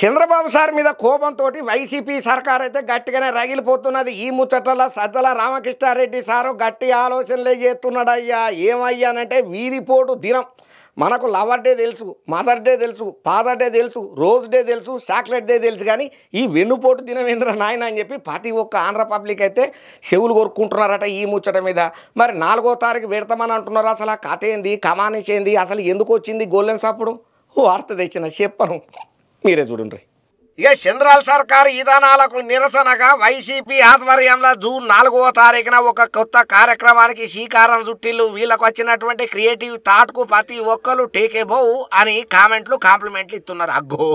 Chandrababu sir మీద కోపంతో YCP సర్కార్ అయితే గట్టిగానే రగిలిపోతున్నది. ఈ ముచ్చట్ల సజ్జల రామకృష్ణారెడ్డి సారు గట్టి ఆలోచనలే చేస్తున్నాడయ్యా. ఏమయ్యానంటే వీధిపోటు దినం. మనకు లవర్ డే తెలుసు, మదర్ డే తెలుసు, ఫాదర్ డే తెలుసు, రోజ్ డే తెలుసు, చాక్లెట్ డే తెలుసు, కానీ ఈ వెన్నుపోటు దినం ఏంద్ర నాయన అని చెప్పి ప్రతి ఒక్క ఆంధ్ర పబ్లిక్ అయితే చెవులు కొరుక్కుంటున్నారట ఈ ముచ్చట మీద. మరి 4వ తారీఖు పెడతామని అంటున్నారు. అసలు ఆ కథ ఏంది, కమానిచేంది, అసలు ఎందుకు వచ్చింది గోల్డెన్ సప్పుడు వార్త తెచ్చిన చెప్పను, మీరే చూడండి. ఇక చంద్రాల సర్కారు విధానాలకు నిరసనగా వైసీపీ ఆధ్వర్యంలో జూన్ 4వ తారీఖున ఒక కొత్త కార్యక్రమానికి శ్రీకారం చుట్టిల్లు. వీళ్ళకు వచ్చినటువంటి క్రియేటివ్ థాట్కు ప్రతి ఒక్కరు టేకేబో అని కాంప్లిమెంట్లు ఇస్తున్నారు. అగ్గో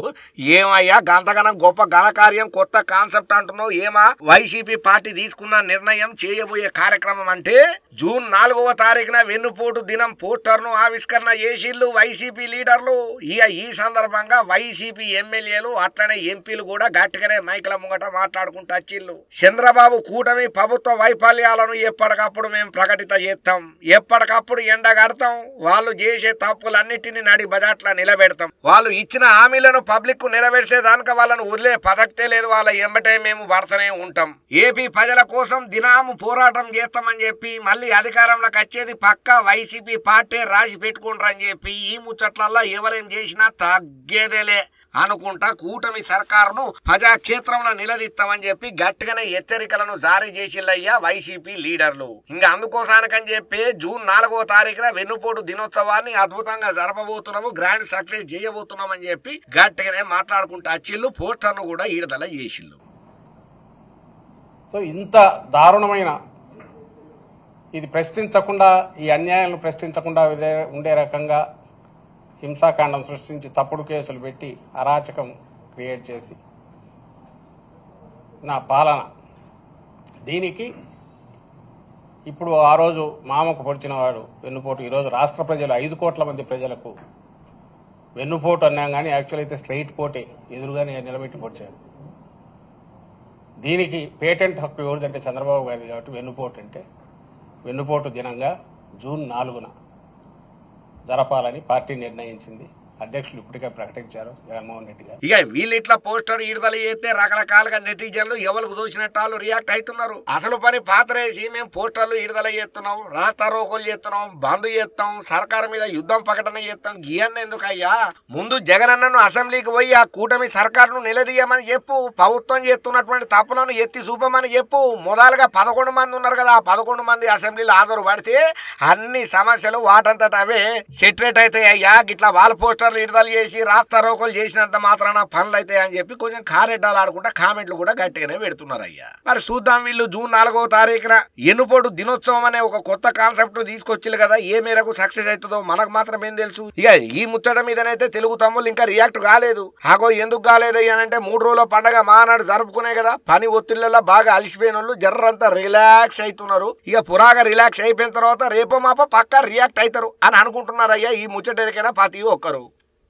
ఏమయ్యా గంతగనం గొప్ప ఘనకార్యం, కొత్త కాన్సెప్ట్ అంటున్నావు ఏమా? వైసీపీ పార్టీ తీసుకున్న నిర్ణయం చేయబోయే కార్యక్రమం అంటే జూన్ 4వ తారీఖున వెన్నుపోటు దినం పోస్టర్ను ఆవిష్కరణ చేసిళ్ళు వైసీపీ లీడర్లు. ఇక ఈ సందర్భంగా వైసీపీ ఎమ్మెల్యేలు అట్లనే ఎంపీలు కూడా గట్టిగానే మైకుల ముంగట మాట్లాడుకుంటూ వచ్చిళ్ళు. చంద్రబాబు కూటమి ప్రభుత్వ వైఫల్యాలను ఎప్పటికప్పుడు మేము ప్రకటిత చేస్తాం, ఎప్పటికప్పుడు ఎండగడతాం, వాళ్ళు చేసే తప్పులన్నిటినీ నడి బజాట్లా నిలబెడతాం, వాళ్ళు ఇచ్చిన హామీలను పబ్లిక్ కు నెరవేర్చేదానిక వాళ్ళను వదిలే పదక్తే లేదు, వాళ్ళ ఎంబటే మేము పడుతూనే ఉంటాం, ఏపీ ప్రజల కోసం దినాము పోరాటం చేస్తామని చెప్పి మళ్ళీ అధికారంలోకి వచ్చేది పక్కా వైసీపీ పార్టీ రాసి పెట్టుకుంటారని చెప్పి ఈ ముచ్చట్లల్లో ఎవరేం చేసినా తగ్గేదేలే అనుకుంటా కూటమి సర్కారును ప్రజాక్షేత్రంలో నిలదీస్తామని చెప్పి గట్టిగానే హెచ్చరికలను జారీ చేసిల్లయ్యా వైసీపీ లీడర్లు. ఇంకా అందుకోసానికని చెప్పి జూన్ 4వ తారీఖున వెన్నుపోటు దినోత్సవాన్ని అద్భుతంగా జరపబోతున్నాము, గ్రాండ్ సక్సెస్ చేయబోతున్నామని చెప్పి గట్టిగానే మాట్లాడుకుంటూ వచ్చిళ్ళు. పోస్టర్ను కూడా ఈడదల చేసిళ్ళు. సో ఇంత దారుణమైన ఇది ప్రశ్నించకుండా, ఈ అన్యాయాలను ప్రశ్నించకుండా ఉండే రకంగా హింసాకాండం సృష్టించి తప్పుడు కేసులు పెట్టి అరాచకం క్రియేట్ చేసి నా పాలన, దీనికి ఇప్పుడు ఆ రోజు మామకు పొడిచిన వాడు వెన్నుపోటు, ఈరోజు రాష్ట్ర ప్రజలు 5 కోట్ల మంది ప్రజలకు వెన్నుపోటు అన్నాం, కానీ యాక్చువల్ అయితే స్ట్రైట్ పోటే ఎదురుగానే నిలబెట్టి పొడిచాడు. దీనికి పేటెంట్ హక్కు ఎవరిదంటే చంద్రబాబు గారిది. కాబట్టి వెన్నుపోటు అంటే వెన్నుపోటు దినంగా జూన్ 4న జరపాలని పార్టీ నిర్ణయించింది. అధ్యక్షులు ఇప్పటికే ప్రకటించారు జగన్మోహన్ రెడ్డి గారు. ఇక వీళ్ళు ఇట్లా పోస్టర్ ఈడదల చేస్తే రకరకాలుగా నెటిజన్లు ఎవరికి దోచినట్టు వాళ్ళు రియాక్ట్ అవుతున్నారు. అసలు పని పాత్రేసి మేము పోస్టర్లు ఈడదల చేస్తున్నాం, రాస్తారోకోలు చేస్తున్నాం, బంద్ చేస్తాం, సర్కారు మీద యుద్ధం ప్రకటన చేస్తాం, గియన్న ఎందుకు అయ్యా? ముందు జగనన్నను అసెంబ్లీకి పోయి ఆ కూటమి సర్కారును నిలదీయమని చెప్పు, ప్రభుత్వం చేస్తున్నటువంటి తప్పులను ఎత్తి చూపమని చెప్పు. మొదలుగా 11 మంది ఉన్నారు కదా, ఆ 11 మంది అసెంబ్లీలో హాజరు పడితే అన్ని సమస్యలు వాటంతట అవే సెటిల్ అవుతాయి అయ్యా. గిట్లా వాళ్ళ పోస్టర్ ఇడదలు చేసి రాస్తారోకోలు చేసినంత మాత్రాన పనులు అయితే అని చెప్పి కొంచెం కారెడ్డాలు ఆడుకుంటా కామెంట్లు కూడా గట్టిగానే పెడుతున్నారు అయ్యా. మరి చూద్దాం వీళ్ళు జూన్ 4వ తారీఖున ఎన్నుపోటు దినోత్సవం అనే ఒక కొత్త కాన్సెప్ట్ తీసుకొచ్చిల్లు కదా, ఏ మేరకు సక్సెస్ అవుతుందో మనకు మాత్రం ఏం తెలుసు. ఇక ఈ ముచ్చట మీదనైతే తెలుగు తమ్ముళ్ళు ఇంకా రియాక్ట్ కాలేదు. ఆగో ఎందుకు కాలేదు అయ్యానంటే 3 రోజుల పండగ మానాడు జరుపుకునే కదా, పని ఒత్తిళ్లలో బాగా అలసిపోయిన వాళ్ళు జర్రంతా రిలాక్స్ అవుతున్నారు. ఇక పురాగా రిలాక్స్ అయిపోయిన తర్వాత రేపో మాపో పక్కా రియాక్ట్ అవుతారు అని అనుకుంటున్నారు అయ్యా. ఈ ముచ్చటకైనా ప్రతి ఒక్కరు